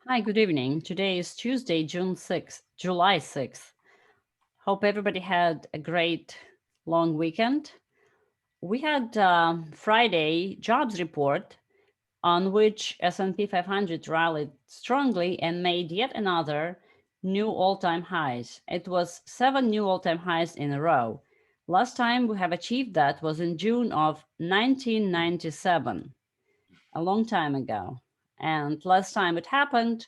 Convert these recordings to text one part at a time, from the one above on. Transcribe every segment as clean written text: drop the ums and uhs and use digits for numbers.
Hi, good evening. Today is Tuesday, July 6th. Hope everybody had a great long weekend. We had Friday jobs report on which S&P 500 rallied strongly and made yet another new all-time highs. It was 7 new all-time highs in a row. Last time we have achieved that was in June of 1997, a long time ago. And last time it happened,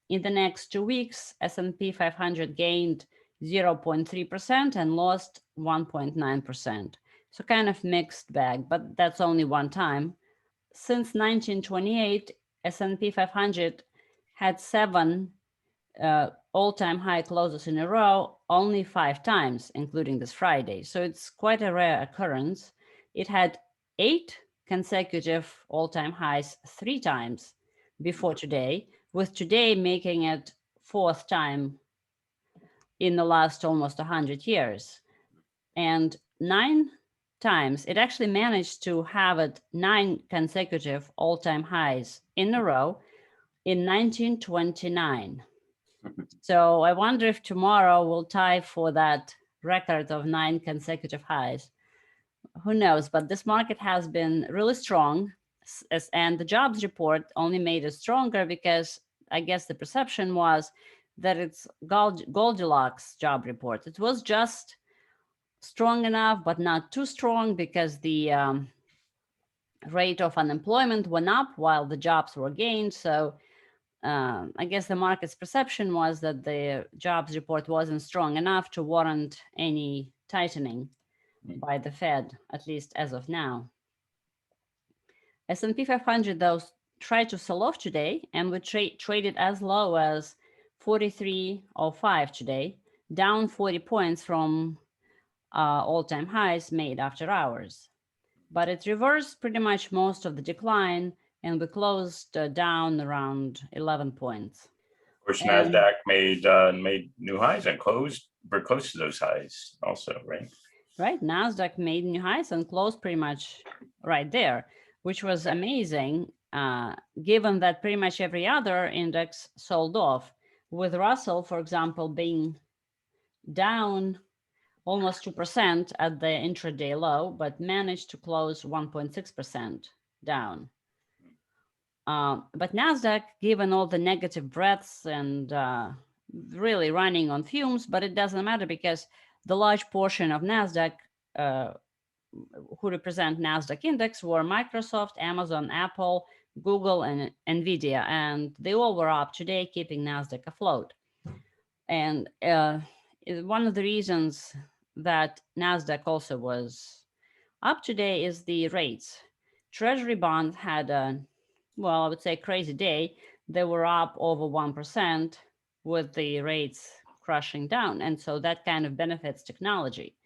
in the next 2 weeks, S&P 500 gained 0.3% and lost 1.9%. So kind of mixed bag, but that's only one time. Since 1928, S&P 500 had 7 all-time high closes in a row, only 5 times, including this Friday. So it's quite a rare occurrence. It had 8 consecutive all-time highs 3 times before today, with today making it 4th time in the last almost 100 years. And 9 times, it actually managed to have it 9 consecutive all-time highs in a row in 1929. So I wonder if tomorrow we'll tie for that record of 9 consecutive highs. Who knows? But this market has been really strong, and the jobs report only made it stronger because I guess the perception was that it's Goldilocks job report. It was just strong enough, but not too strong because the rate of unemployment went up while the jobs were gained. So I guess the market's perception was that the jobs report wasn't strong enough to warrant any tightening by the Fed, at least as of now. S&P 500, though, tried to sell off today and we traded as low as 43.05 today, down 40 points from all-time highs made after hours. But it reversed pretty much most of the decline and we closed down around 11 points. Of course, And Nasdaq made new highs and closed very close to those highs, also, right? right, Nasdaq made new highs and closed pretty much right there, which was amazing, given that pretty much every other index sold off. With Russell, for example, being down almost 2% at the intraday low, but managed to close 1.6% down. But Nasdaq, given all the negative breaths and really running on fumes, but it doesn't matter because the large portion of Nasdaq who represent Nasdaq index were Microsoft, Amazon, Apple, Google, and Nvidia, and they all were up today, keeping Nasdaq afloat. And one of the reasons that Nasdaq also was up today is the rates. Treasury bonds had a, well, I would say crazy day. They were up over 1% with the rates crushing down. And so that kind of benefits technology.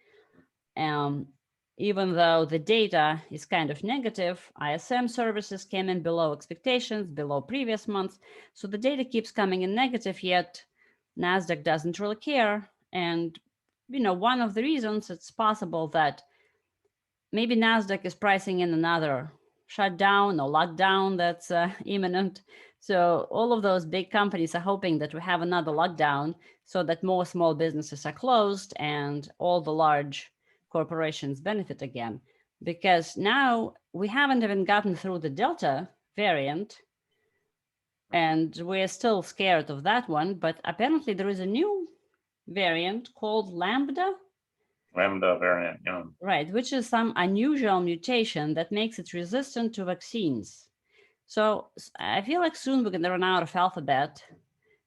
Even though the data is kind of negative, ISM services came in below expectations, below previous months. So the data keeps coming in negative, yet Nasdaq doesn't really care. And, one of the reasons it's possible that maybe Nasdaq is pricing in another shutdown or lockdown that's imminent. So all of those big companies are hoping that we have another lockdown so that more small businesses are closed and all the large corporations benefit again. Because now we haven't even gotten through the Delta variant and we're still scared of that one. But apparently there is a new variant called Lambda variant, yeah. Right, which is some unusual mutation that makes it resistant to vaccines. So I feel like soon we're going to run out of alphabet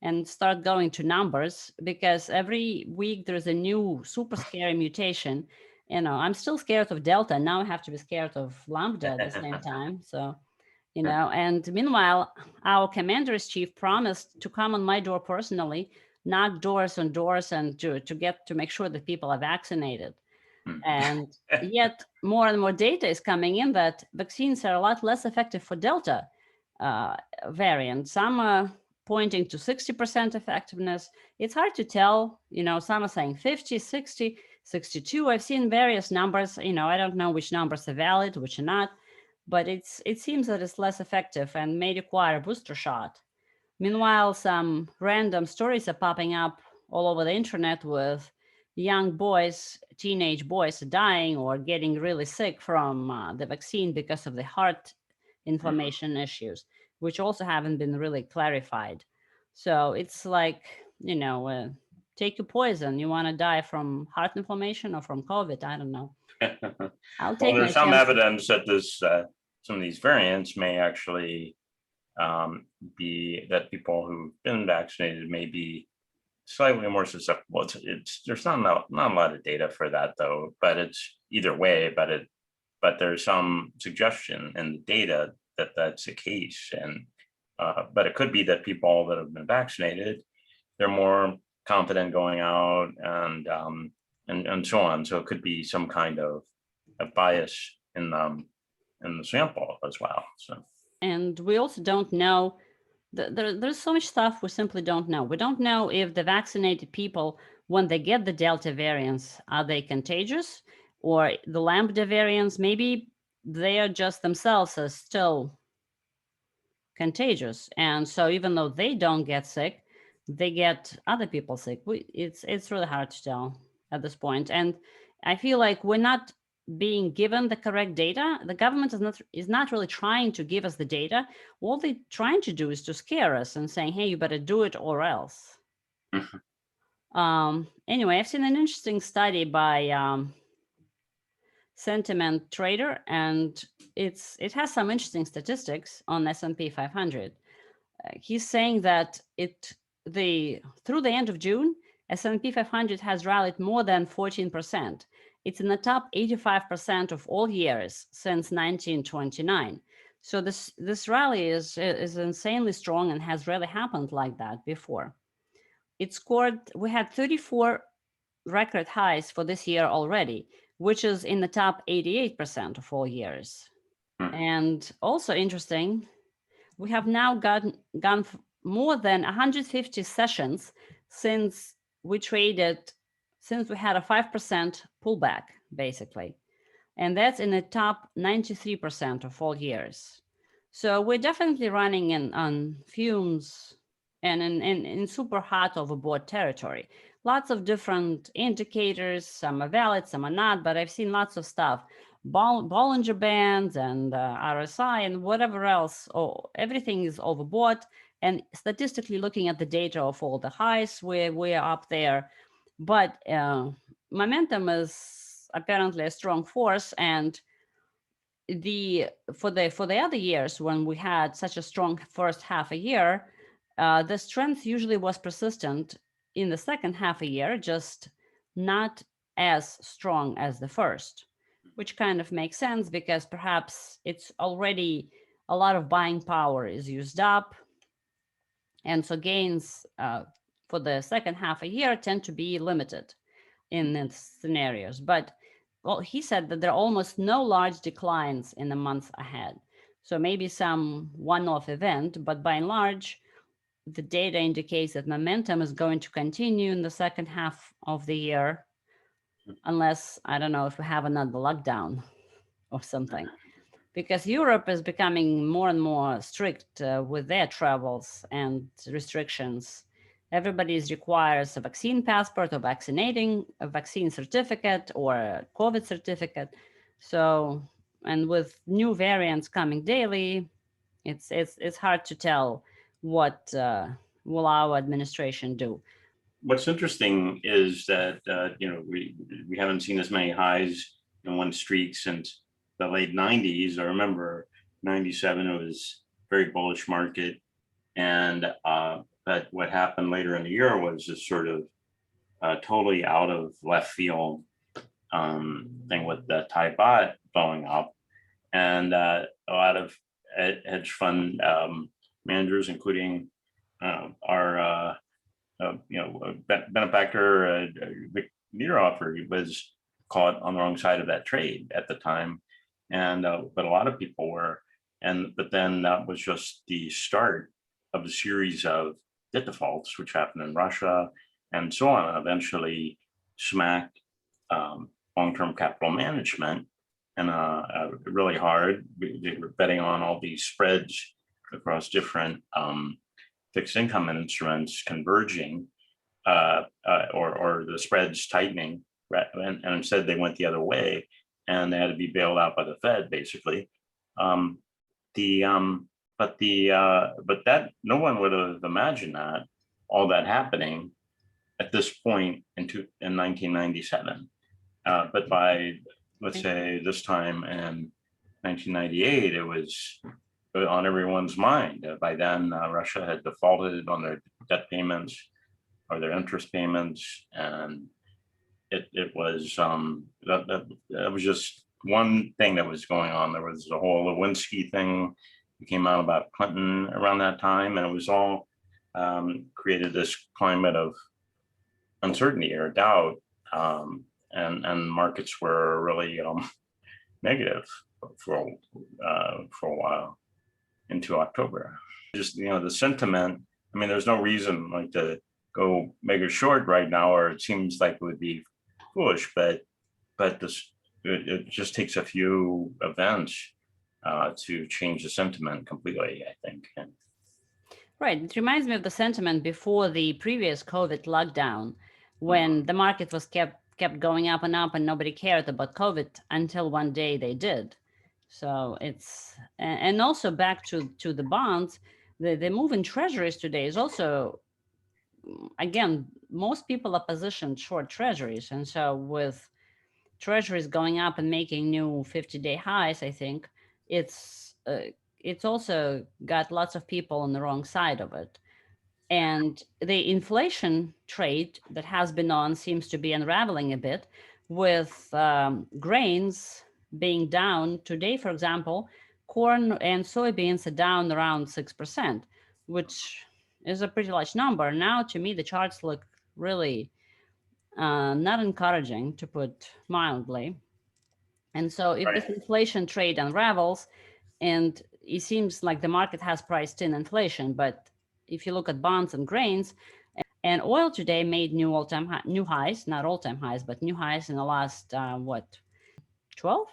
and start going to numbers because every week there's a new super scary mutation. I'm still scared of Delta. Now I have to be scared of Lambda at the same time. So, and meanwhile, our commander-in-chief promised to come on my door personally, knock doors on doors and to make sure that people are vaccinated. And yet more and more data is coming in that vaccines are a lot less effective for Delta variant. Some are pointing to 60% effectiveness. It's hard to tell, some are saying 50, 60, 62. I've seen various numbers, I don't know which numbers are valid, which are not, but it seems that it's less effective and may require a booster shot. Meanwhile, some random stories are popping up all over the internet with young boys, teenage boys dying or getting really sick from the vaccine because of the heart inflammation issues, which also haven't been really clarified. So it's like, take your poison. You want to die from heart inflammation or from COVID? I don't know. I'll Well, take my there's some chances. evidence that some of these variants may actually be that people who've been vaccinated may be slightly more susceptible. There's not a lot of data for that though, but it's either way. But there's some suggestion in the data that that's the case, and but it could be that people that have been vaccinated, they're more confident going out and so on. So it could be some kind of bias in the sample as well. So. And we also don't know, there's so much stuff we simply don't know. We don't know if the vaccinated people, when they get the Delta variants, are they contagious? Or the Lambda variants, maybe they are just themselves are still contagious. And so even though they don't get sick, they get other people sick. It's really hard to tell at this point. And I feel like we're not being given the correct data. The government is not really trying to give us the data. All they're trying to do is to scare us and saying, hey, you better do it or else. Anyway, I've seen an interesting study by Sentiment Trader, and it has some interesting statistics on S&P 500. He's saying that through the end of June, S&P 500 has rallied more than 14%. It's in the top 85% of all years since 1929. So this rally is insanely strong and has rarely happened like that before. We had 34 record highs for this year already, which is in the top 88% of all years. And also interesting, we have now gone more than 150 sessions since we had a 5% pullback, basically. And that's in the top 93% of all years. So we're definitely running on fumes and in super hot overbought territory. Lots of different indicators, some are valid, some are not, but I've seen lots of stuff. Bollinger Bands and RSI and whatever else, everything is overbought. And statistically looking at the data of all the highs, we're up there. But momentum is apparently a strong force. And for the other years when we had such a strong first half a year, the strength usually was persistent in the second half a year, just not as strong as the first, which kind of makes sense because perhaps it's already a lot of buying power is used up. And so gains for the second half a year tend to be limited in these scenarios. But he said that there are almost no large declines in the months ahead. So maybe some one-off event, but by and large, the data indicates that momentum is going to continue in the second half of the year, unless, I don't know, if we have another lockdown or something. Because Europe is becoming more and more strict with their travels and restrictions. Everybody requires a vaccine passport or a vaccine certificate or a COVID certificate. So, and with new variants coming daily, it's hard to tell what will our administration do. What's interesting is that we haven't seen as many highs in one streak since the late 90s. I remember 97, it was a very bullish market. And but what happened later in the year was this sort of totally out of left field thing with the Thai baht blowing up. And a lot of hedge fund managers, including our benefactor Vic Niederhofer, he was caught on the wrong side of that trade at the time, and but a lot of people were, but then that was just the start of a series of debt defaults, which happened in Russia and so on, and eventually smacked long-term capital management and really hard. They were betting on all these spreads across different fixed income instruments converging, or the spreads tightening, and instead they went the other way, and they had to be bailed out by the Fed, basically. The but that no one would have imagined that all that happening at this point in 1997. But by, let's say, this time in 1998, it was on everyone's mind. By then, Russia had defaulted on their debt payments or their interest payments, and it was that was just one thing that was going on. There was the whole Lewinsky thing that came out about Clinton around that time, and it was all created this climate of uncertainty or doubt, and markets were really negative for a while into October. Just the sentiment. I mean, there's no reason like to go mega short right now, or it seems like it would be foolish. But it just takes a few events to change the sentiment completely, I think. Right. It reminds me of the sentiment before the previous COVID lockdown, when the market was kept going up and up and nobody cared about COVID until one day they did. So it's, and also back to the bonds, the move in treasuries today is also, again, most people are positioned short treasuries. And so with treasuries going up and making new 50-day highs, I think it's also got lots of people on the wrong side of it. And the inflation trade that has been on seems to be unraveling a bit, with grains being down. Today, for example, corn and soybeans are down around 6%, which is a pretty large number. Now, to me, the charts look really not encouraging, to put mildly. And so if this inflation trade unravels, and it seems like the market has priced in inflation, but if you look at bonds and grains, and oil today made new highs, not all-time highs, but new highs in the last, 12?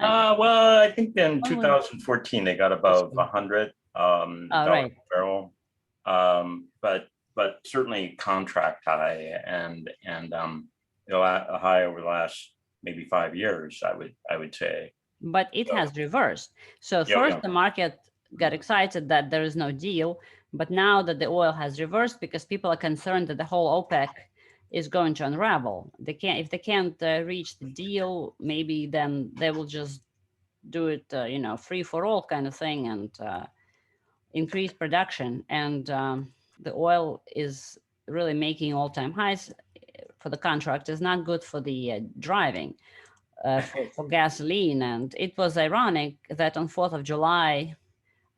Well, I think in 2014 they got above 100 right. barrel, but certainly contract high, and a high over the last maybe 5 years, I would say. But it has reversed. So first the market got excited that there is no deal, but now that the oil has reversed, because people are concerned that the whole OPEC is going to unravel. If they can't reach the deal, maybe then they will just do it, free for all kind of thing, and increase production. And the oil is really making all-time highs for the contract. Is not good for the driving. For gasoline. And it was ironic that on 4th of July,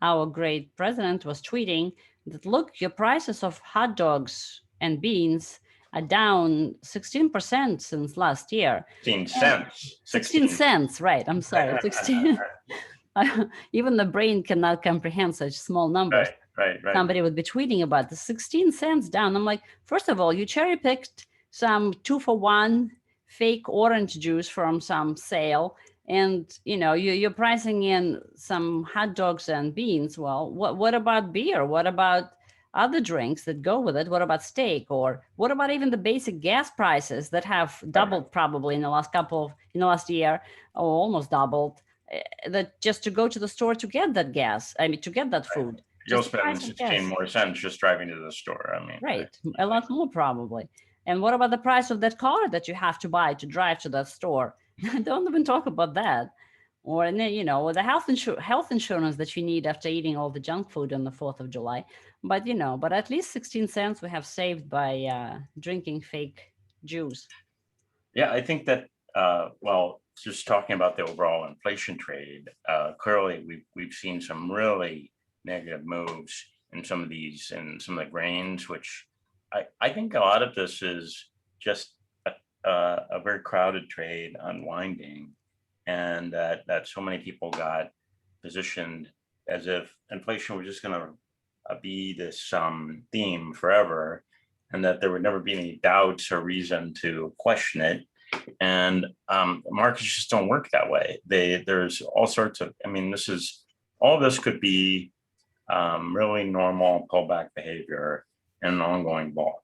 our great president was tweeting that, look, your prices of hot dogs and beans are down 16% since last year. 16 cents. 16 cents, right. I'm sorry. 16. Even the brain cannot comprehend such small numbers. Right. Somebody would be tweeting about the 16 cents down. I'm like, first of all, you cherry picked some 2-for-1 fake orange juice from some sale, and you're pricing in some hot dogs and beans. Well, what about beer? What about other drinks that go with it? What about steak? Or what about even the basic gas prices that have doubled probably in the last year, or almost doubled, that just to go to the store to get that gas, to get that food. You'll spend 16 more cents just driving to the store. Right. A lot more probably. And what about the price of that car that you have to buy to drive to that store? Don't even talk about that. Or, and then, the health insurance that you need after eating all the junk food on the 4th of July. But, but at least 16 cents we have saved by drinking fake juice. Yeah, I think that, just talking about the overall inflation trade, clearly we've seen some really negative moves in some of the grains, which I think a lot of this is just a very crowded trade unwinding, and that so many people got positioned as if inflation was just going to be this theme forever, and that there would never be any doubts or reason to question it. And markets just don't work that way. There's all sorts of, all this could be really normal pullback behavior and an ongoing bull.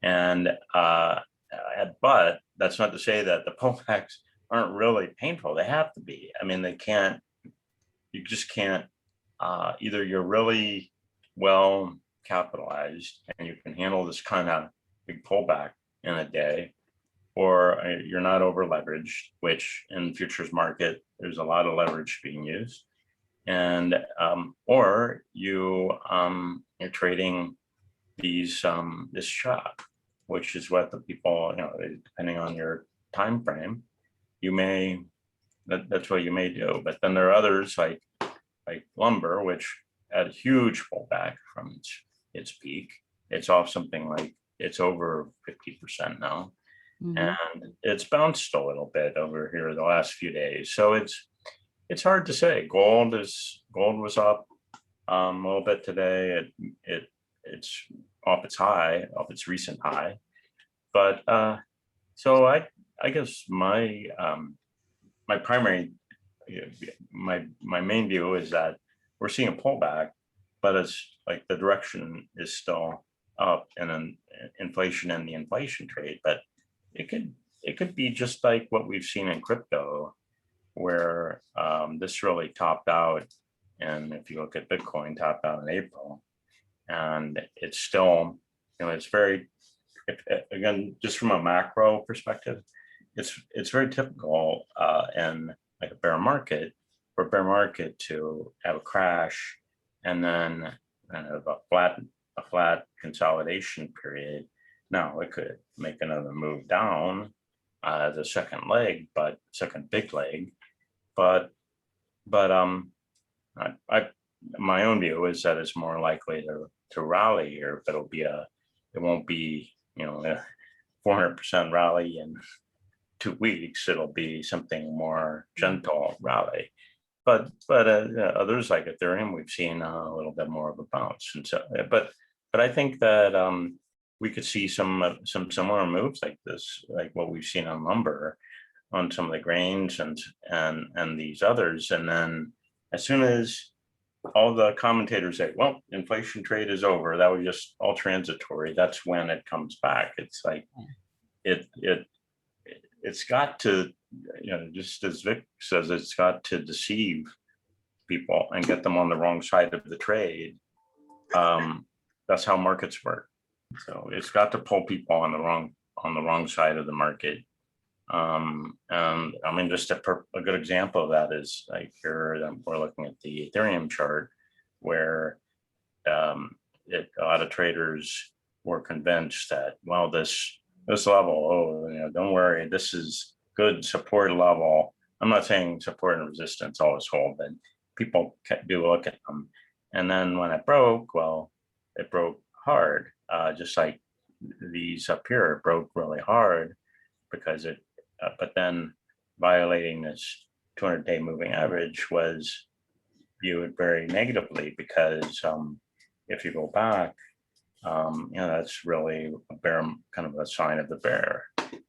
And but that's not to say that the pullbacks aren't really painful. They have to be. I mean, you just can't, either you're really well capitalized and you can handle this kind of big pullback in a day, or you're not over leveraged, which in the futures market, there's a lot of leverage being used. And, or you're trading this shot, which is what the people, depending on your time frame, that's what you may do. But then there are others like lumber, which had a huge pullback from its peak. It's off something like, it's over 50% now. And it's bounced a little bit over here the last few days. So it's hard to say. Gold was up a little bit today. It's off its recent high. But so I guess my main view is that we're seeing a pullback, but it's like the direction is still up, and then inflation and the inflation trade. But it could be just like what we've seen in crypto, where this really topped out. And if you look at Bitcoin, topped out in April, and it's still, it's very, again, just from a macro perspective, it's very typical in like a bear market, for a bear market to have a crash and then kind of a flat consolidation period. Now it could make another move down, the second big leg, but my own view is that it's more likely to rally here, but it won't be, a 400% rally in 2 weeks. It'll be something more gentle rally. But others like Ethereum, we've seen a little bit more of a bounce. And so, but I think that we could see some similar moves like this, like what we've seen on lumber, on some of the grains and these others. And then as soon as all the commentators say, well, inflation trade is over, that was just all transitory, that's when it comes back. It's like it's got to, just as Vic says, it's got to deceive people and get them on the wrong side of the trade. That's how markets work. So it's got to pull people on the wrong side of the market. And I mean, just a good example of that is like here, we're looking at the Ethereum chart, where a lot of traders were convinced that, well, this level, don't worry, this is good support level. I'm not saying support and resistance always hold, but people do look at them. And then when it broke, well, it broke hard, just like these up here, it broke really hard because but then violating this 200-day moving average was viewed very negatively, because if you go back, that's really a bear, kind of a sign of the bear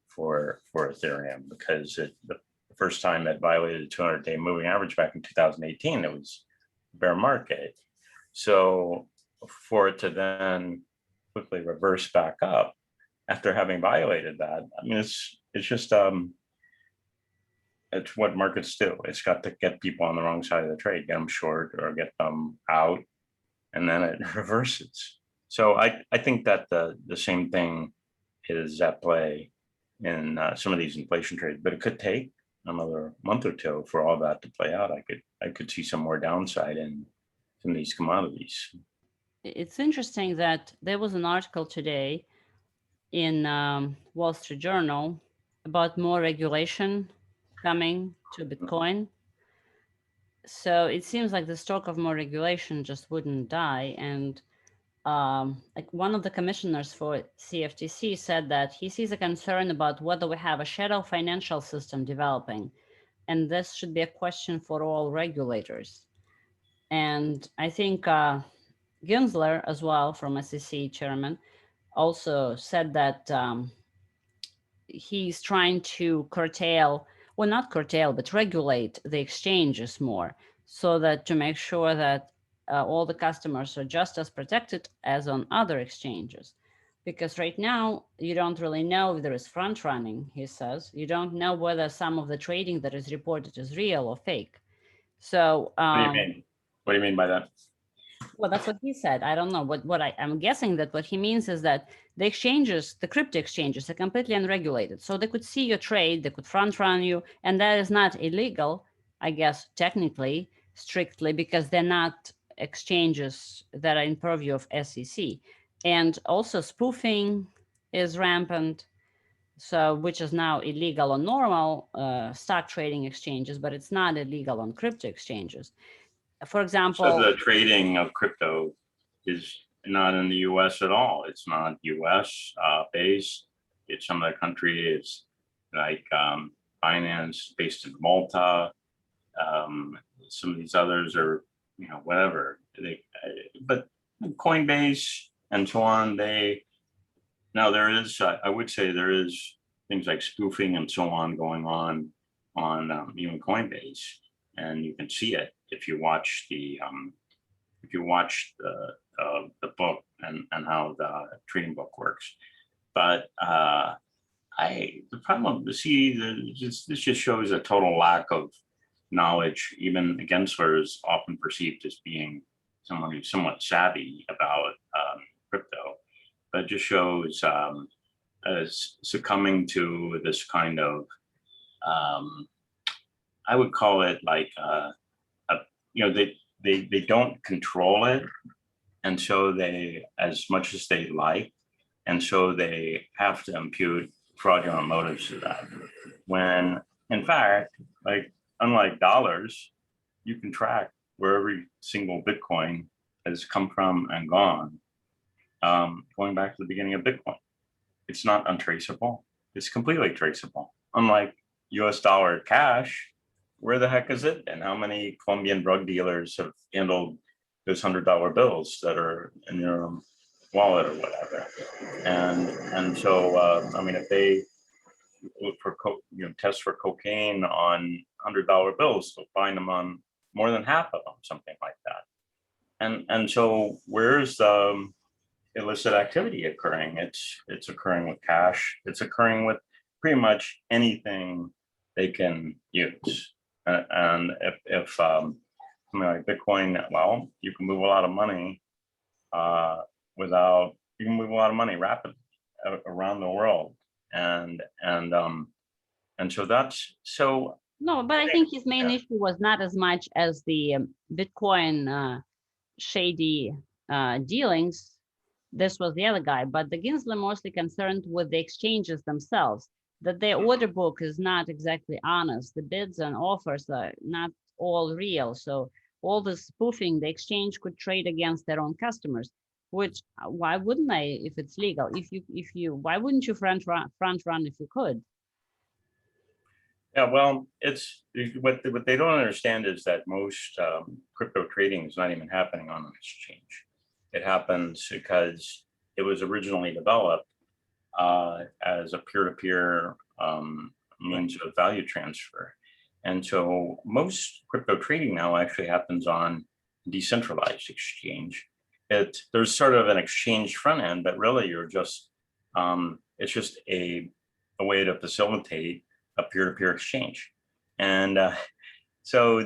for Ethereum, because the first time it violated the 200-day moving average back in 2018, it was a bear market. So for it to then quickly reverse back up after having violated that, I mean, it's just it's what markets do. It's got to get people on the wrong side of the trade, get them short or get them out, and then it reverses. So I think that the same thing is at play in some of these inflation trades, but it could take another month or two for all that to play out. I could see some more downside in some of these commodities. It's interesting that there was an article today in Wall Street Journal about more regulation coming to Bitcoin. So it seems like the stock of more regulation just wouldn't die. And like one of the commissioners for CFTC said that he sees a concern about whether we have a shadow financial system developing. And this should be a question for all regulators. And I think Gensler as well, from SEC chairman, also said that he's trying to curtail, well, not curtail, but regulate the exchanges more, so that to make sure that all the customers are just as protected as on other exchanges. Because right now, you don't really know if there is front running, he says. You don't know whether some of the trading that is reported is real or fake. So, What do you mean? What do you mean by that? well, that's what he said. I don't know. I'm guessing that what he means is that the exchanges, the crypto exchanges, are completely unregulated. So they could see your trade, they could front run you, and that is not illegal, I guess, technically, strictly, because they're not exchanges that are in purview of SEC. And also spoofing is rampant, so which is now illegal on normal stock trading exchanges, but it's not illegal on crypto exchanges. For example, so the trading of crypto is not in the U.S. at all. It's not U.S. Based. It's some other country. It's like Binance based in Malta. Some of these others are, whatever. But Coinbase and so on. There is. I would say there is things like spoofing and so on going on even Coinbase, and you can see it if you watch the book and how the trading book works. But the problem this just shows a total lack of knowledge. Even Gensler is often perceived as being someone who's somewhat savvy about crypto, but it just shows as succumbing to this kind of I would call it like they don't control it, and so they, as much as they like, and so they have to impute fraudulent motives to that. When in fact, like unlike dollars, you can track where every single Bitcoin has come from and gone, going back to the beginning of Bitcoin. It's not untraceable. It's completely traceable. Unlike US dollar cash, where the heck is it? And how many Colombian drug dealers have handled those $100 bills that are in your wallet or whatever? And so, if they look for test for cocaine on $100 bills, they'll find them on more than half of them, something like that. And so, where's the illicit activity occurring? It's occurring with cash. It's occurring with pretty much anything they can use. And if something like Bitcoin, well, you can move a lot of money you can move a lot of money rapidly around the world, and so that's so. No, but I think his main issue was not as much as the Bitcoin shady dealings. This was the other guy, but the Gensler mostly concerned with the exchanges themselves, that their order book is not exactly honest. The bids and offers are not all real. So all the spoofing, the exchange could trade against their own customers, which why wouldn't they if it's legal? Why wouldn't you front run if you could? Yeah, well, it's what they don't understand is that most crypto trading is not even happening on an exchange. It happens because it was originally developed as a peer-to-peer means of value transfer. And so most crypto trading now actually happens on decentralized exchange. There's sort of an exchange front end, but really you're just it's just a way to facilitate a peer-to-peer exchange. And so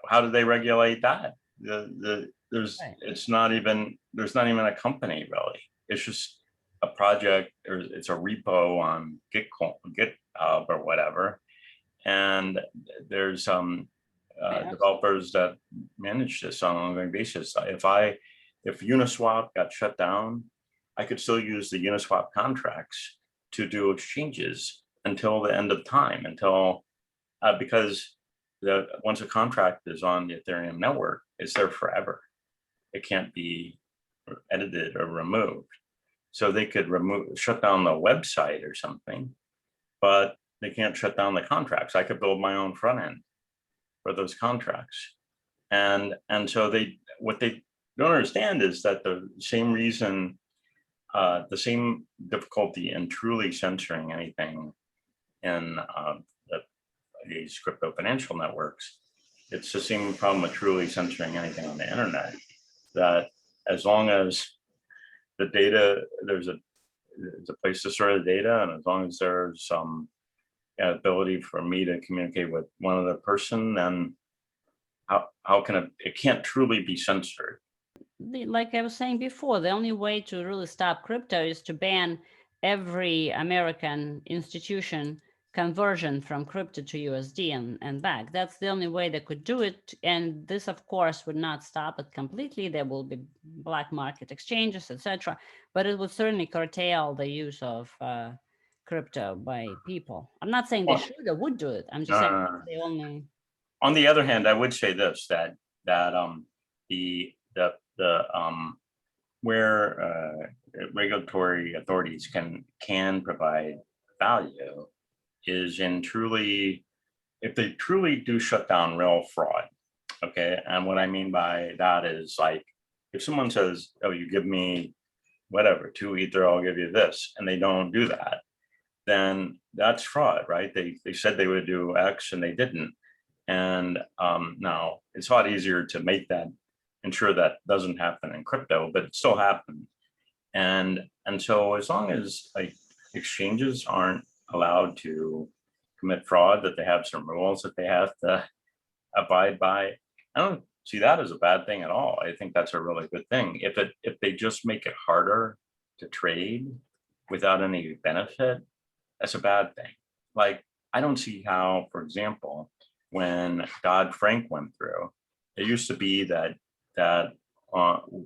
how do they regulate that? There's not even a company really. It's just a project, or it's a repo on GitHub or whatever, and there's developers that manage this on an ongoing basis. If Uniswap got shut down, I could still use the Uniswap contracts to do exchanges until the end of time, because once a contract is on the Ethereum network, it's there forever. It can't be edited or removed. So they could shut down the website or something, but they can't shut down the contracts. I could build my own front end for those contracts. And so what they don't understand is that the same reason, the same difficulty in truly censoring anything in these crypto financial networks it's the same problem with truly censoring anything on the internet, that as long as the data, there's a place to store the data, and as long as there's some ability for me to communicate with one other person, then how can it can't truly be censored. Like I was saying before, the only way to really stop crypto is to ban every American institution conversion from crypto to USD and back. That's the only way they could do it. And this, of course, would not stop it completely. There will be black market exchanges, etc. But it would certainly curtail the use of crypto by people. I'm not saying they should or would do it. I'm just saying they only. On the other hand, I would say this, that where regulatory authorities can provide value is in truly, if they truly do shut down real fraud. Okay, and what I mean by that is, like, if someone says, oh, you give me whatever, 2 Ether, I'll give you this, and they don't do that, then that's fraud, right? They said they would do X and they didn't. And now it's a lot easier to make that, ensure that doesn't happen in crypto, but it still happens. And so as long as, like, exchanges aren't allowed to commit fraud, that they have some rules that they have to abide by, I don't see that as a bad thing at all. I think that's a really good thing. If they just make it harder to trade without any benefit, that's a bad thing. Like, I don't see how, for example, when Dodd-Frank went through, it used to be that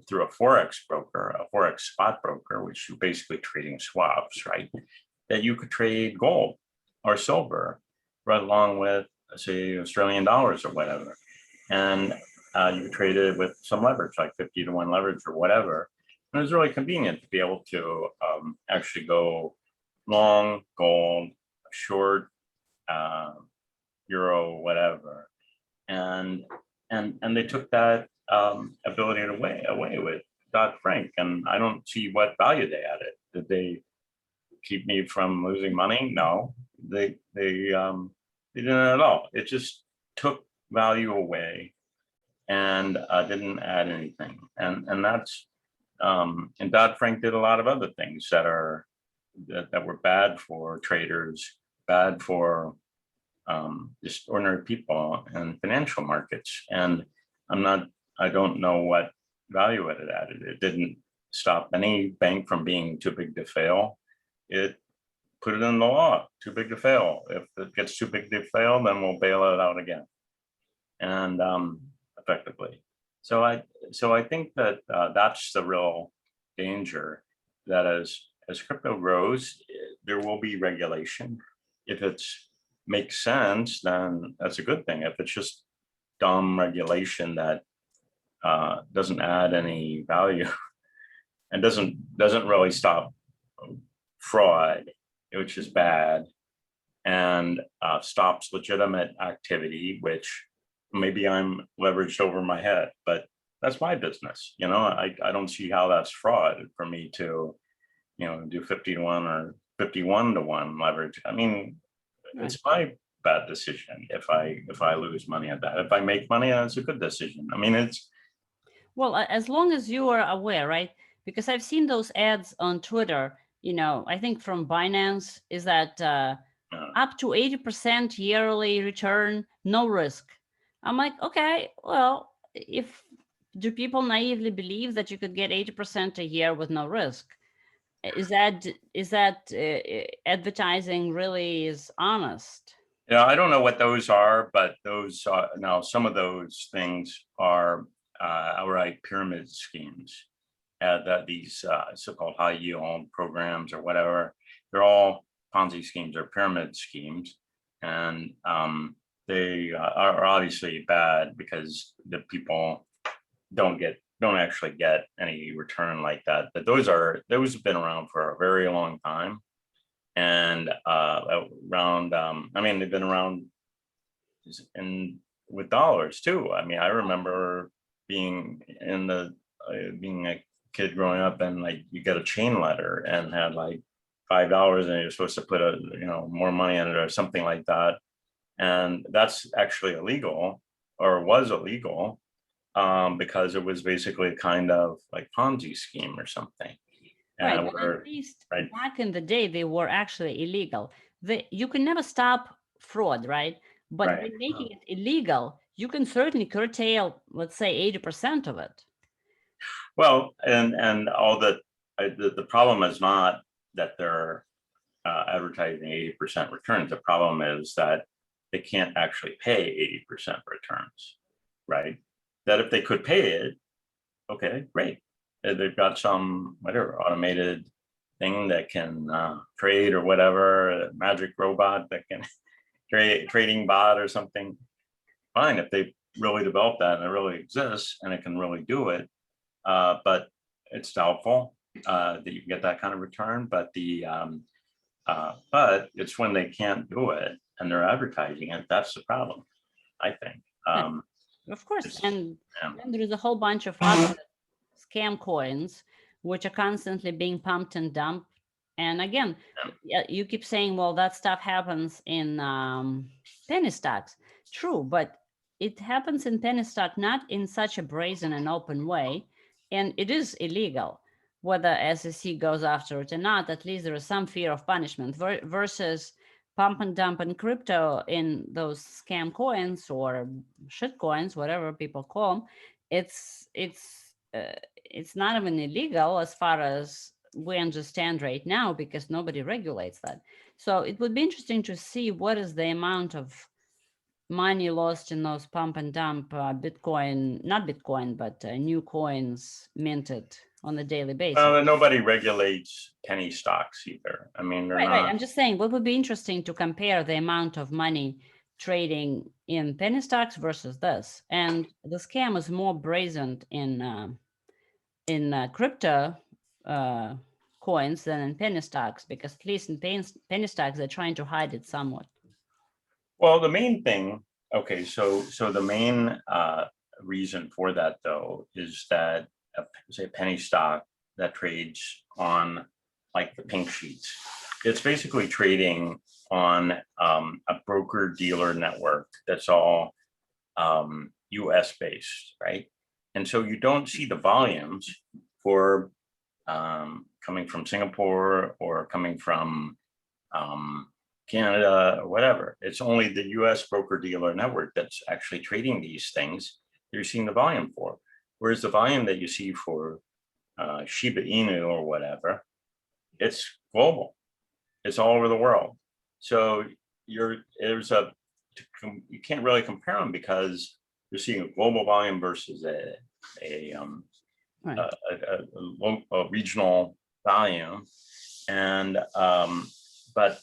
through a Forex broker, a Forex spot broker, which you're basically trading swaps, right? That you could trade gold or silver right along with, say, Australian dollars or whatever. And you could trade it with some leverage, like 50-to-1 leverage or whatever. And it was really convenient to be able to actually go long gold, short euro, whatever. And they took that ability away with Dodd-Frank, and I don't see what value they added. Did they keep me from losing money? No, they didn't at all. It just took value away and didn't add anything. And that's and Dodd-Frank did a lot of other things that were bad for traders, bad for just ordinary people and financial markets. And I don't know what value it added. It didn't stop any bank from being too big to fail. It put it in the law, too big to fail. If it gets too big to fail, then we'll bail it out again. And effectively. So I think that that's the real danger, that as crypto grows, there will be regulation. If it makes sense, then that's a good thing. If it's just dumb regulation that doesn't add any value and doesn't really stop fraud, which is bad, and stops legitimate activity, which maybe I'm leveraged over my head, but that's my business. I don't see how that's fraud for me to, do 50-to-1 or 51-to-1 leverage. I mean, it's my bad decision if I lose money at that. If I make money, that's a good decision. I mean, it's. Well, as long as you are aware, right? Because I've seen those ads on Twitter, I think from Binance, is that up to 80% yearly return, no risk. I'm like, okay, well, do people naively believe that you could get 80% a year with no risk? Is that advertising really is honest? Yeah, I don't know what those are, but those now some of those things are outright pyramid schemes. That these so-called high yield programs or whatever, they're all Ponzi schemes or pyramid schemes, and they are obviously bad because the people don't actually get any return like that. But those have been around for a very long time, and around I mean, they've been around with dollars too. I mean, I remember being a kid growing up, and like you get a chain letter and had like $5 and you're supposed to put more money in it or something like that, and that's actually illegal. or was illegal because it was basically kind of like Ponzi scheme or something. Right, but at least back in the day, they were actually illegal. You can never stop fraud, right? But by making it illegal, you can certainly curtail, let's say, 80% of it. Well, and all that, the problem is not that they're advertising 80% returns. The problem is that they can't actually pay 80% returns, right? That if they could pay it, okay, great. They've got some whatever automated thing that can trade or whatever, a magic robot that can trading bot or something. Fine, if they really develop that and it really exists and it can really do it, but it's doubtful that you can get that kind of return. But but it's when they can't do it and they're advertising it, that's the problem, I think. Of course, and there is a whole bunch of other scam coins which are constantly being pumped and dumped. And again, you keep saying, well, that stuff happens in penny stocks. True, but it happens in penny stock not in such a brazen and open way, and it is illegal. Whether SEC goes after it or not, at least there is some fear of punishment versus pump and dump in crypto in those scam coins or shit coins, whatever people call them. It's not even illegal as far as we understand right now because nobody regulates that. So it would be interesting to see what is the amount of money lost in those pump and dump Bitcoin, not Bitcoin, but new coins minted on a daily basis. Nobody regulates penny stocks either. I mean, they're not. Right. I'm just saying what would be interesting to compare the amount of money trading in penny stocks versus this. And the scam is more brazen in crypto coins than in penny stocks, because at least in penny stocks, they're trying to hide it somewhat. Well, the main thing, okay, so the main reason for that though is that say a penny stock that trades on like the pink sheets, it's basically trading on a broker dealer network that's all US based, right? And so you don't see the volumes for coming from Singapore or coming from Canada or whatever. It's only the US broker dealer network that's actually trading these things you're seeing the volume for. Whereas the volume that you see for Shiba Inu or whatever, it's global. It's all over the world. So you can't really compare them because you're seeing a global volume versus a regional volume. And but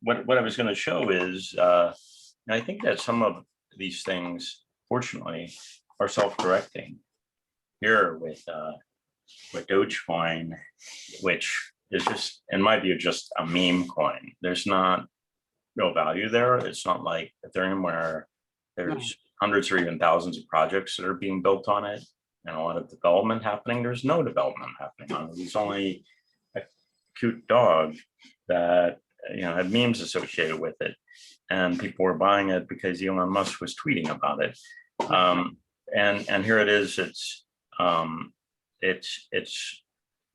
what I was going to show is I think that some of these things, fortunately, are self-correcting. Here with Dogecoin, which is just, in my view, just a meme coin. There's not real value there. It's not like Ethereum where there's hundreds or even thousands of projects that are being built on it and a lot of development happening. There's no development happening on it. There's only a cute dog that had memes associated with it, and people were buying it because Elon Musk was tweeting about it. And here it is. It's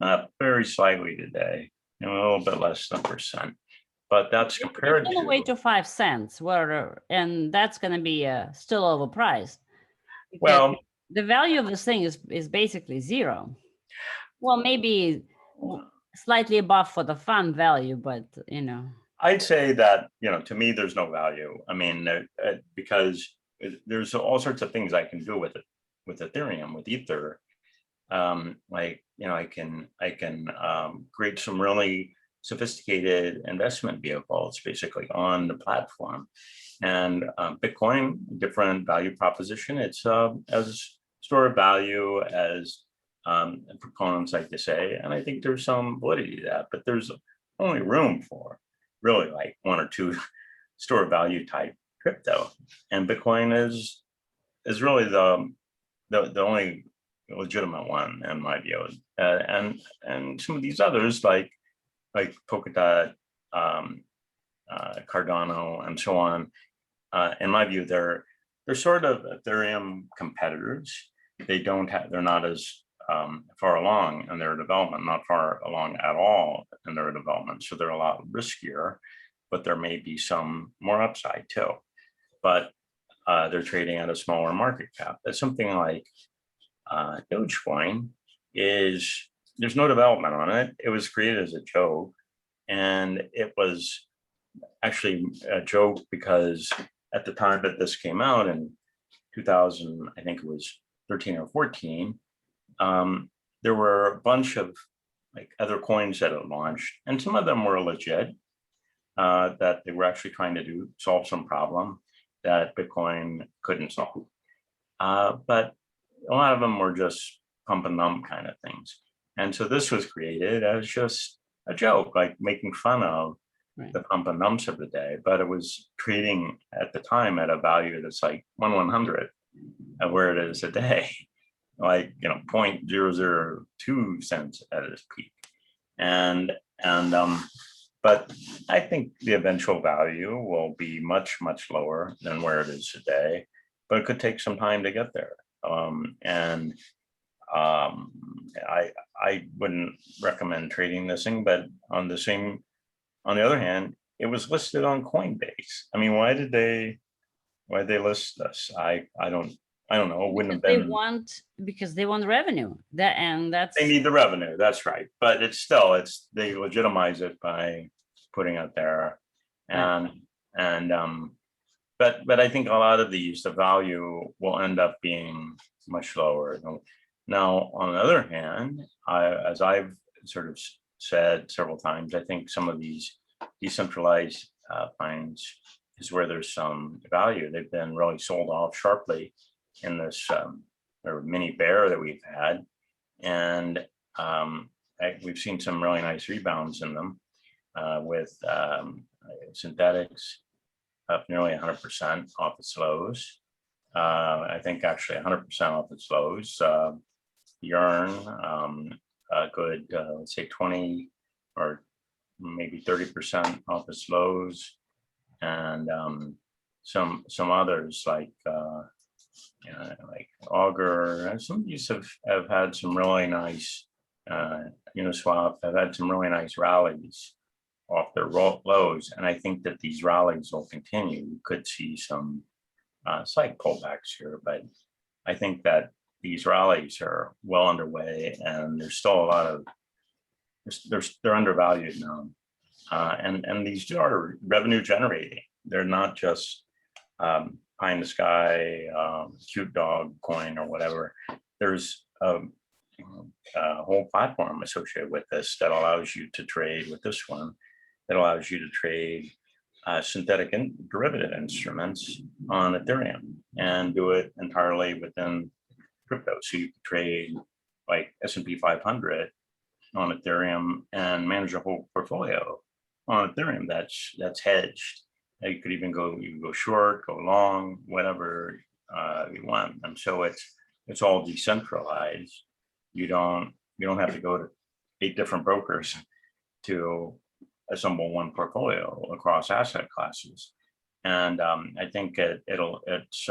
up very slightly today, a little bit less than %. But that's compared to way to 5 cents, and that's going to be still overpriced. Well, the value of this thing is basically zero. Well, maybe slightly above for the fund value, but I'd say that to me there's no value. I mean, because there's all sorts of things I can do with it, with Ethereum, with Ether. I can create some really sophisticated investment vehicles basically on the platform. And Bitcoin, different value proposition. It's as store of value as proponents like to say, and I think there's some validity to that, but there's only room for really like one or two store of value type crypto, and Bitcoin is really the only legitimate one in my view. And some of these others like Polkadot, Cardano, and so on, in my view, they're they're sort of Ethereum competitors. They're not as far along in their development, not far along at all in their development. So they're a lot riskier, but there may be some more upside too. But they're trading at a smaller market cap. That's something like Dogecoin there's no development on it. It was created as a joke, and it was actually a joke because at the time that this came out in 2000, I think it was 13 or 14, there were a bunch of like other coins that had launched, and some of them were legit, that they were actually trying to solve some problem that Bitcoin couldn't solve. But a lot of them were just pump and dump kind of things. And so this was created as just a joke, like making fun of the pump and dumps of the day, but it was trading at the time at a value that's like 1/100 of where it is today, like 0.002 cents at its peak. But I think the eventual value will be much, much lower than where it is today, but it could take some time to get there. I wouldn't recommend trading this thing, but on the other hand, it was listed on Coinbase. I mean, why did they list this? I don't know. It wouldn't have been. Because they want revenue. They need the revenue. That's right. But they legitimize it by putting it there, but I think a lot of these, the value will end up being much lower. Now, on the other hand, as I've sort of said several times, I think some of these decentralized finds is where there's some value. They've been really sold off sharply in this mini bear that we've had, and we've seen some really nice rebounds in them with synthetics up nearly 100% off its lows. I think actually 100% off its lows. Yarn, a good, let's say 20 or maybe 30% off its lows, and some others like Augur. Some of these have had some really nice. Uniswap have had some really nice rallies off their lows, and I think that these rallies will continue. We could see some slight pullbacks here, but I think that these rallies are well underway, and there's still a lot of they're undervalued now, and these are revenue generating. They're not just pie in the sky, cute dog coin or whatever. There's a whole platform associated with this that allows you to trade with this one, that allows you to trade synthetic and derivative instruments on Ethereum and do it entirely within crypto. So you can trade like S&P 500 on Ethereum and manage a whole portfolio on Ethereum that's hedged. You could even go short, go long, whatever you want. And so it's all decentralized. You don't have to go to 8 different brokers to assemble one portfolio across asset classes. And I think it's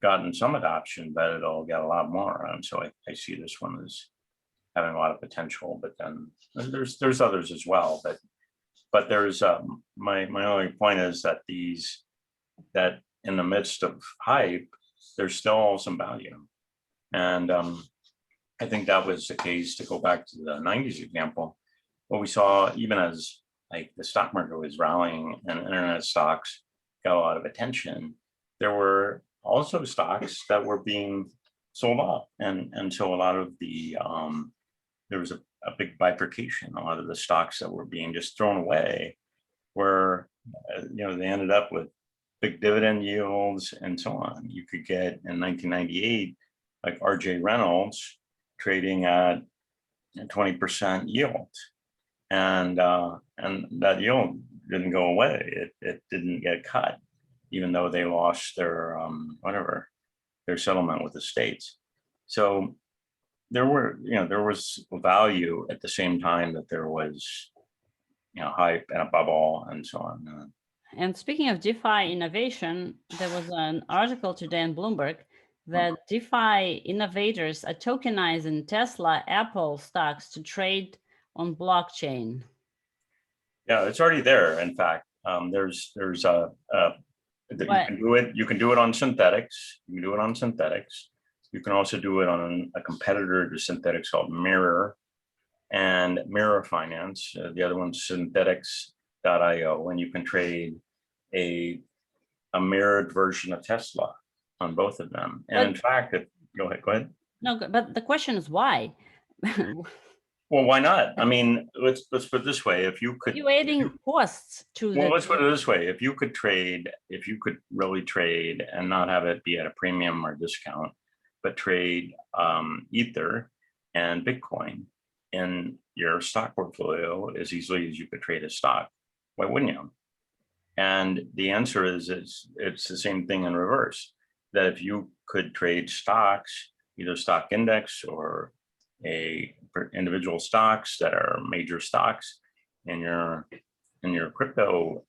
gotten some adoption, but it'll get a lot more. And so I see this one as having a lot of potential. But then there's others as well. But there's my only point is that that in the midst of hype, there's still some value. And I think that was the case, to go back to the 90s example. What we saw, even as like the stock market was rallying and internet stocks got a lot of attention, there were also stocks that were being sold off. And so a lot of the, there was a big bifurcation. A lot of the stocks that were being just thrown away were, they ended up with big dividend yields and so on. You could get in 1998, like RJ Reynolds trading at 20% yield. And that yield didn't go away. It didn't get cut, even though they lost their their settlement with the states. So there was value at the same time that there was hype and a bubble and so on. And speaking of DeFi innovation, there was an article today in Bloomberg that DeFi innovators are tokenizing Tesla, Apple stocks to trade on blockchain. Yeah, it's already there. In fact, there's you can do it on synthetics. You can do it on synthetics. You can also do it on a competitor to synthetics called Mirror and Mirror Finance. The other one's synthetics.io, and you can trade a mirrored version of Tesla on both of them. And in fact, go ahead. No, but the question is why? Well, why not? I mean, let's put it this way: if you could, you're adding costs to well, let's put it this way: if you could really trade and not have it be at a premium or discount, but trade Ether and Bitcoin in your stock portfolio as easily as you could trade a stock, why wouldn't you? And the answer is it's the same thing in reverse. That if you could trade stocks, either stock index or individual stocks that are major stocks in your crypto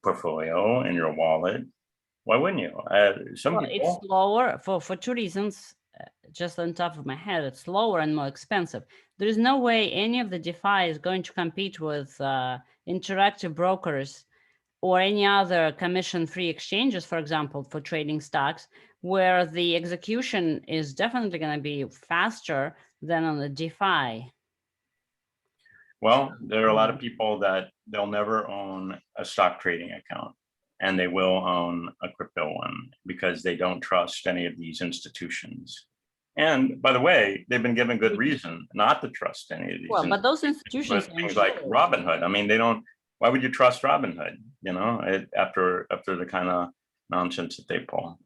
portfolio in your wallet, why wouldn't you? It's lower for two reasons. Just on top of my head, it's lower and more expensive. There is no way any of the DeFi is going to compete with interactive brokers or any other commission-free exchanges, for example, for trading stocks, where the execution is definitely going to be faster than on the DeFi. Well, there are a lot of people that they'll never own a stock trading account, and they will own a crypto one because they don't trust any of these institutions. And by the way, they've been given good reason not to trust any of these. Well, but those institutions, things like Robinhood. I mean, they don't. Why would you trust Robinhood? You know, after the kind of nonsense that they pull.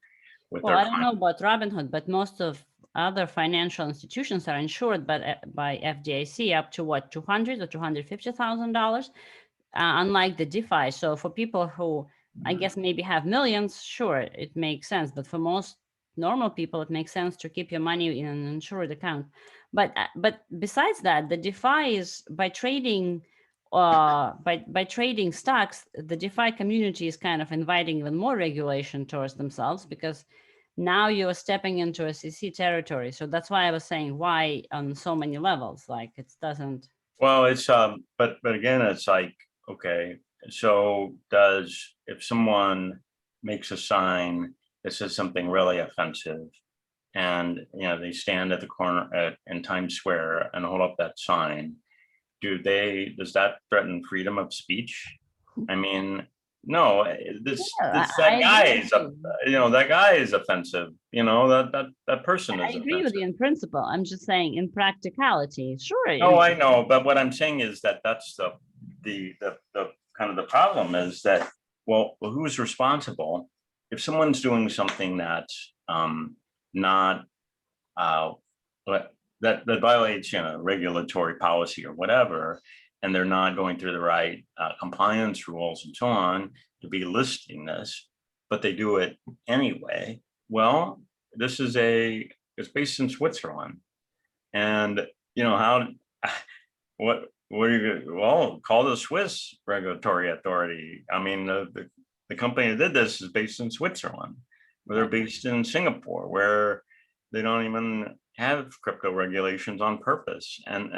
Well, I don't know about Robinhood, but most of other financial institutions are insured by FDIC up to what, $200,000 or $250,000, unlike the DeFi. So for people who, I guess, maybe have millions, sure, it makes sense. But for most normal people, it makes sense to keep your money in an insured account. But besides that, the DeFi is by trading. By trading stocks, the DeFi community is kind of inviting even more regulation towards themselves, because now you're stepping into SEC territory. So that's why I was saying why on so many levels. Like it doesn't. Well, it's but again, it's like, okay, so if someone makes a sign that says something really offensive, and they stand at the corner in Times Square and hold up that sign, does that threaten freedom of speech? I mean, no, that guy is offensive. That person is offensive. I agree with you in principle. I'm just saying in practicality, sure. No, I know, but what I'm saying is that's the kind of the problem is that, well, who's responsible if someone's doing something that's not that violates regulatory policy or whatever, and they're not going through the right compliance rules and so on to be listing this, but they do it anyway. Well, it's based in Switzerland, and what are you? Well, call the Swiss regulatory authority. I mean, the company that did this is based in Switzerland, where they're based in Singapore, where they don't even have crypto regulations on purpose, and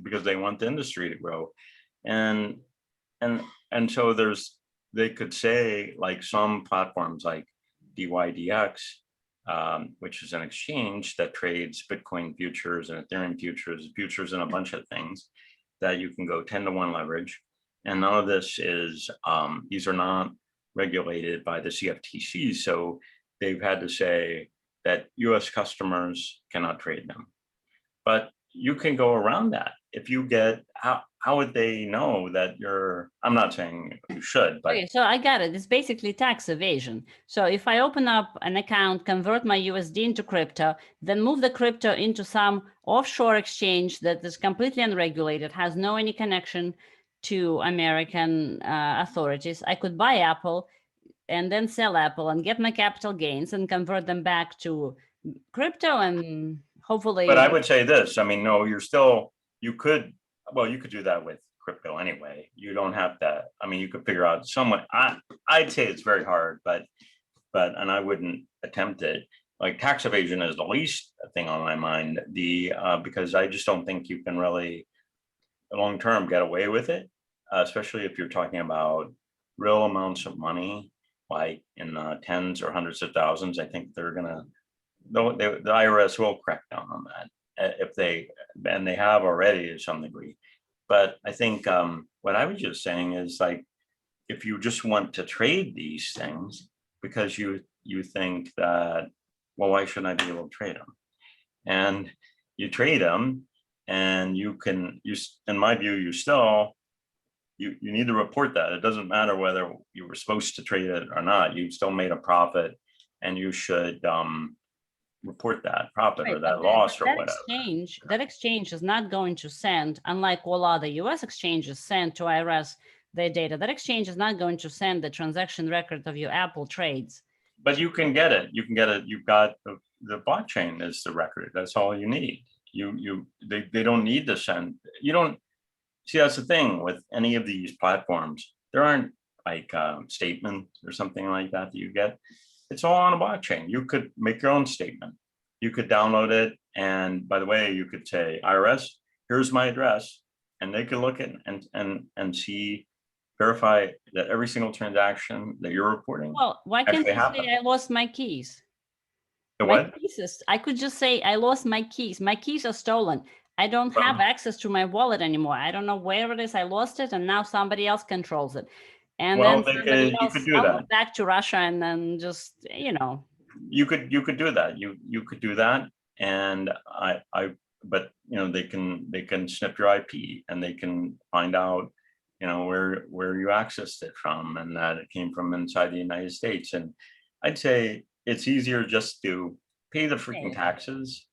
because they want the industry to grow, and so they could say, like some platforms like DYDX, which is an exchange that trades Bitcoin futures and Ethereum futures and a bunch of things, that you can go 10-to-1 leverage, and none of this is these are not regulated by the CFTC, so they've had to say that US customers cannot trade them. But you can go around that. If you get, how would they know that I'm not saying you should, but. Okay, so I got it. It's basically tax evasion. So if I open up an account, convert my USD into crypto, then move the crypto into some offshore exchange that is completely unregulated, has no any connection to American authorities, I could buy Apple and then sell Apple and get my capital gains and convert them back to crypto, and hopefully. But I would say this, I mean, no, you could do that with crypto anyway. You don't have to. I mean, you could figure out somewhat. I'd say it's very hard, but and I wouldn't attempt it. Like tax evasion is the least thing on my mind. Because I just don't think you can really long term get away with it, especially if you're talking about real amounts of money, like in tens or hundreds of thousands. I think they're gonna, the IRS will crack down on that if they, and they have already to some degree. But I think what I was just saying is like, if you just want to trade these things because you think that, well, why shouldn't I be able to trade them? And you trade them, and you can, in my view, you need to report that. It doesn't matter whether you were supposed to trade it or not. You still made a profit, and you should report that profit or that loss or whatever. That exchange is not going to send, unlike all other US exchanges send to IRS their data. That exchange is not going to send the transaction record of your Apple trades. But you can get it. You can get it. You've got the blockchain is the record. That's all you need. They don't need to send. You don't see. That's the thing with any of these platforms. There aren't like statements or something like that you get. It's all on a blockchain. You could make your own statement. You could download it, and by the way, you could say, IRS, here's my address, and they could look at and see, verify that every single transaction that you're reporting. Well, why can't you say I lost my keys? The what? I could just say I lost my keys. My keys are stolen. I don't have access to my wallet anymore. I don't know where it is. I lost it, and now somebody else controls it. And well, then you could do that. Go back to Russia, and then just You could do that. You could do that, and but they can snip your IP, and they can find out where you accessed it from, and that it came from inside the United States. And I'd say it's easier just to pay the freaking taxes.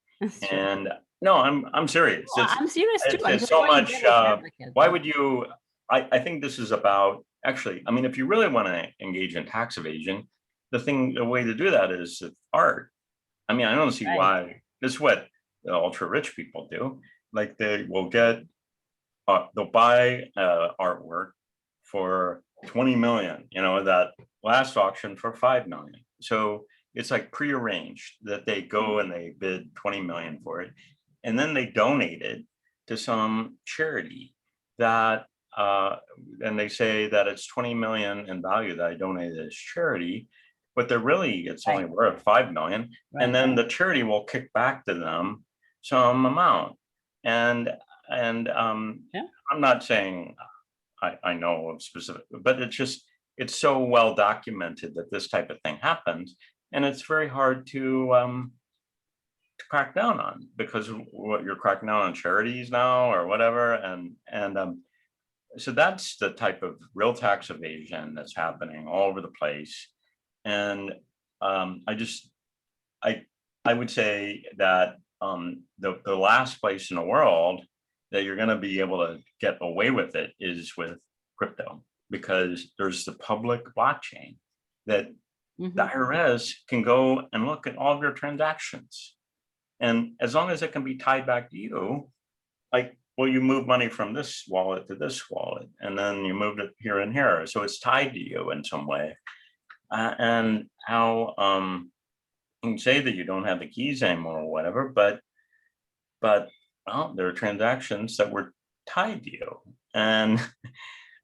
And no, I'm serious. Well, I'm serious too. It's so much. Why would you? I think this is about, actually, I mean, if you really want to engage in tax evasion, the way to do that is art. I mean, I don't see why. This is what the ultra rich people do. Like they will get, they'll buy artwork for 20 million, that last auction for 5 million. So it's like prearranged that they go and they bid 20 million for it. And then they donate it to some charity that, and they say that it's 20 million in value that I donated as charity, but it's only worth 5 million. And then the charity will kick back to them some amount. And I'm not saying I know of specific, but it's so well documented that this type of thing happens, and it's very hard to crack down on, because what you're cracking down on charities now or whatever, and so that's the type of real tax evasion that's happening all over the place. And I would say that the last place in the world that you're going to be able to get away with it is with crypto, because there's the public blockchain that the IRS can go and look at all of your transactions. And as long as it can be tied back to you, like, well, you move money from this wallet to this wallet, and then you moved it here and here. So it's tied to you in some way. And how you can say that you don't have the keys anymore or whatever, but well, there are transactions that were tied to you. And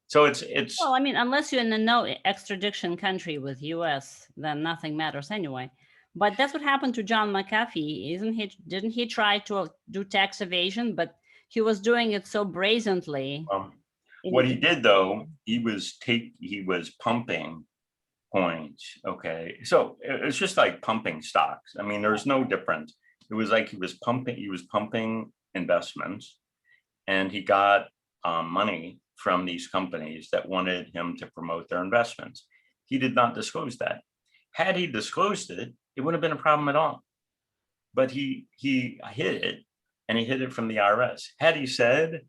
so it's well, I mean, unless you're in a no extradition country with US, then nothing matters anyway. But that's what happened to John McAfee, didn't he try to do tax evasion, but he was doing it so brazenly. What he did, though, he was pumping coins. Okay, so it's just like pumping stocks. I mean, there's no difference. It was like he was pumping investments, and he got money from these companies that wanted him to promote their investments. He did not disclose that. Had he disclosed it, it wouldn't have been a problem at all. But he hid it, and he hid it from the IRS. Had he said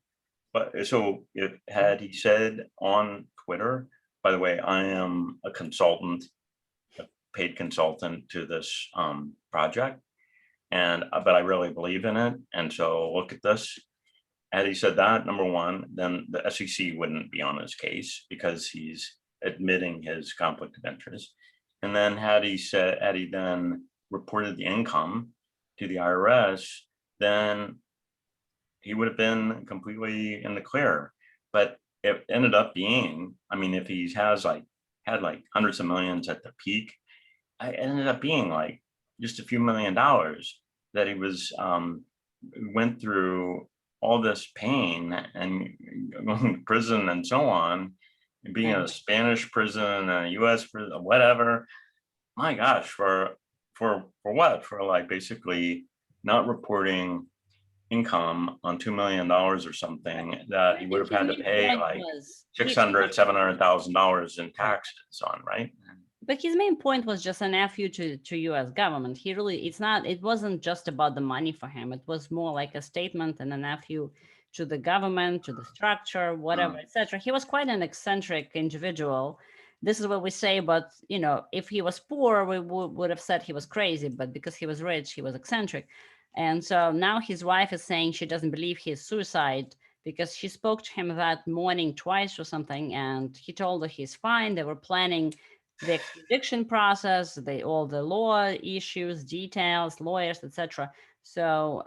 on Twitter, by the way, I am a consultant, a paid consultant to this project, but I really believe in it. And so look at this. had he said that, number one, then the SEC wouldn't be on his case because he's admitting his conflict of interest. And then had he then reported the income to the IRS, then he would have been completely in the clear. But it ended up being, I mean, if he had like hundreds of millions at the peak, it ended up being like just a few $1,000,000 that he went through all this pain and going to prison and so on, and being in a Spanish prison, a US prison, whatever. My gosh, for what? For like basically not reporting income on $2 million or something that he would have had to pay like $600,000, $700,000 in taxes on, right? But his main point was just an FU to US government. It wasn't just about the money for him. It was more like a statement and an FU to the government, to the structure, whatever, etc. He was quite an eccentric individual. This is what we say, but if he was poor, we would have said he was crazy, but because he was rich, he was eccentric. And so now his wife is saying she doesn't believe his suicide because she spoke to him that morning twice or something, and he told her he's fine. They were planning the extradition process, all the law issues, details, lawyers, etc. So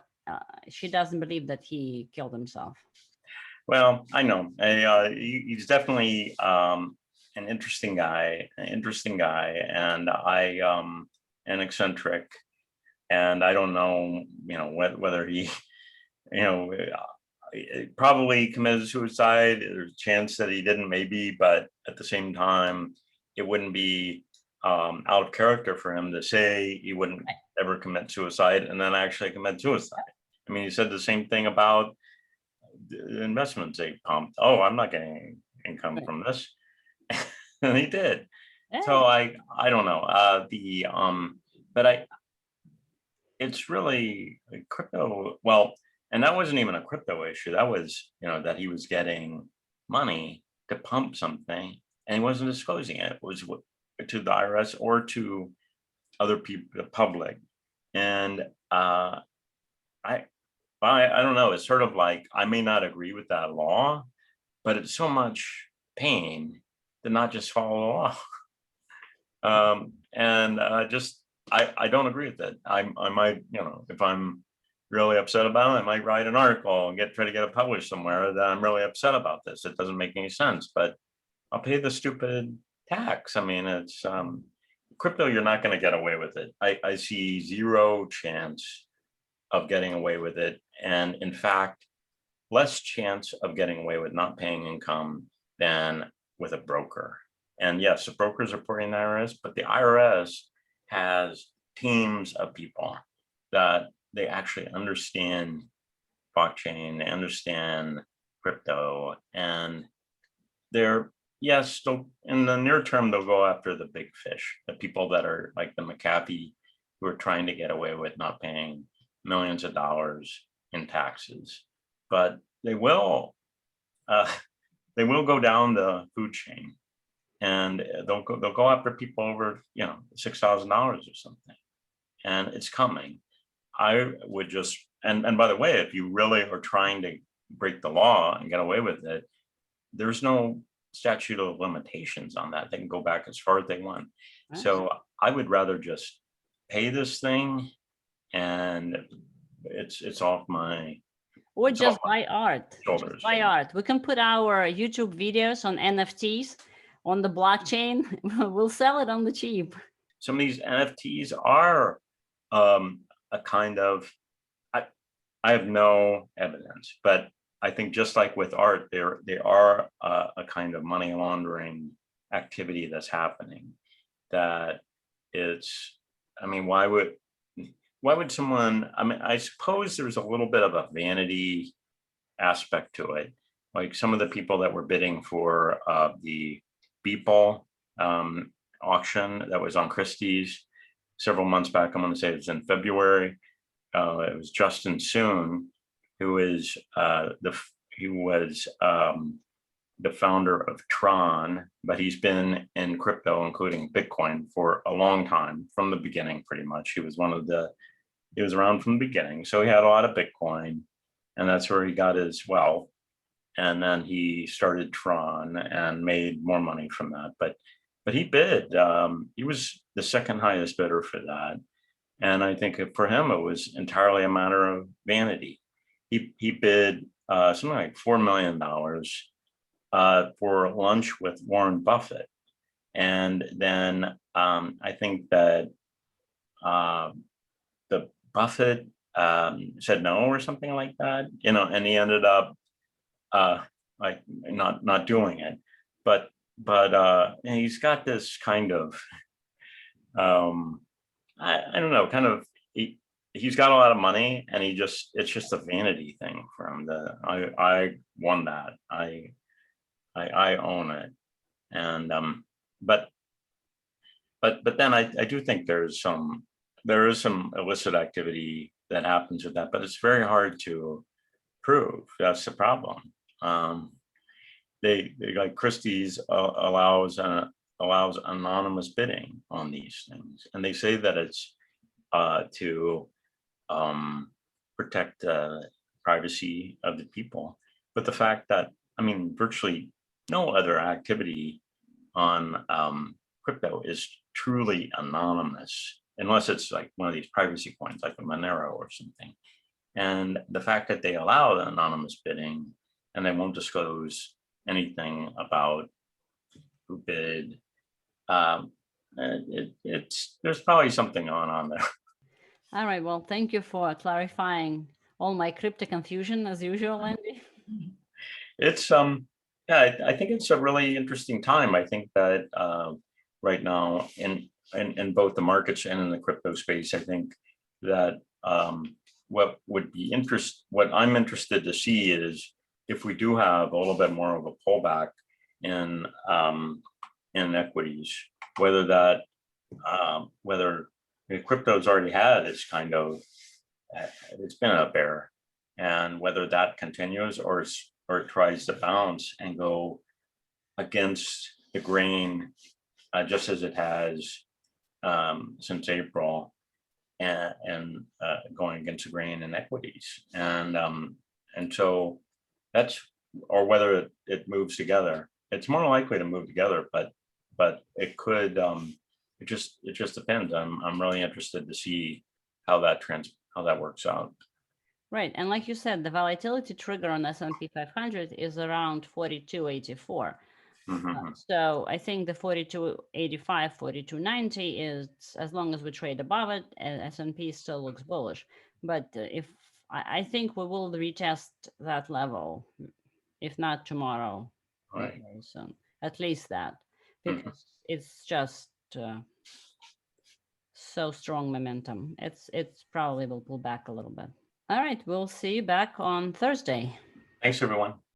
she doesn't believe that he killed himself. Well, I know he's definitely an interesting guy, and an eccentric, and I don't know, whether he, probably committed suicide. There's a chance that he didn't, maybe, but at the same time, it wouldn't be out of character for him to say he wouldn't ever commit suicide and then actually commit suicide. I mean, he said the same thing about the investments they pumped. Oh, I'm not getting income from this. And he did. So I don't know. But it's really crypto. Well, and that wasn't even a crypto issue. That was, that he was getting money to pump something and he wasn't disclosing it. It was to the IRS or to other people, the public. And I don't know. It's sort of like, I may not agree with that law, but it's so much pain to not just follow the law. I don't agree with it. I might, if I'm really upset about it, I might write an article and try to get it published somewhere that I'm really upset about this. It doesn't make any sense, but I'll pay the stupid tax. I mean, it's crypto, you're not going to get away with it. I see zero chance of getting away with it. And in fact, less chance of getting away with not paying income than with a broker. And yes, the brokers are reporting the IRS, but the IRS has teams of people that they actually understand blockchain, they understand crypto, and they're, yes, in the near term, they'll go after the big fish, the people that are like the McAfee who are trying to get away with not paying millions of dollars in taxes. But they will go down the food chain, and they'll go after people over $6,000 or something, and it's coming. I would just, and by the way, if you really are trying to break the law and get away with it, there's no statute of limitations on that. They can go back as far as they want. So I would rather just pay this thing, and it's off my, or just buy art. shoulders. Just buy art. We can put our YouTube videos on NFTs on the blockchain. We'll sell it on the cheap. Some of these NFTs are a kind of, I have no evidence, but I think just like with art, they are a kind of money laundering activity that's happening. That it's, I mean, why would someone, I mean, I suppose there's a little bit of a vanity aspect to it. Like some of the people that were bidding for the Beeple auction that was on Christie's several months back, I'm going to say it's in February. It was Justin Soon, who is the founder of Tron, but he's been in crypto, including Bitcoin, for a long time, from the beginning, pretty much. He was around from the beginning. So he had a lot of Bitcoin, and that's where he got his wealth. And then he started Tron and made more money from that. But he bid. He was the second highest bidder for that. And I think for him, it was entirely a matter of vanity. He bid something like $4 million for lunch with Warren Buffett. And then I think that the Buffett said no or something like that, and he ended up like not doing it. But he's got this kind of I don't know, kind of he's got a lot of money, and it's just a vanity thing for him. I won that. I own it. And but then I do think there is some illicit activity that happens with that, but it's very hard to prove. That's the problem. They like Christie's allows anonymous bidding on these things, and they say that it's to protect privacy of the people. But the fact that, I mean, virtually no other activity on crypto is truly anonymous, unless it's like one of these privacy coins, like a Monero or something. And the fact that they allow the anonymous bidding and they won't disclose anything about who bid, there's probably something going on there. All right. Well, thank you for clarifying all my crypto confusion as usual, Andy. It's yeah, I think it's a really interesting time. I think that right now in both the markets and in the crypto space, I think that what I'm interested to see is if we do have a little bit more of a pullback in equities, whether crypto's already had its kind of, it's been a bear, and whether that continues or it tries to bounce and go against the grain, just as it has since April, and going against the grain in equities, and so that's, or whether it moves together. It's more likely to move together, but it could. It just depends. I'm really interested to see how that works out. Right, and like you said, the volatility trigger on S&P 500 is around 42.84. So I think the 42.85, 42.90 is, as long as we trade above it, S&P still looks bullish. But if I think we will retest that level, if not tomorrow, Right. very soon. At least that, because it's just so strong momentum. It's probably will pull back a little bit. All right, we'll see you back on Thursday. Thanks, everyone.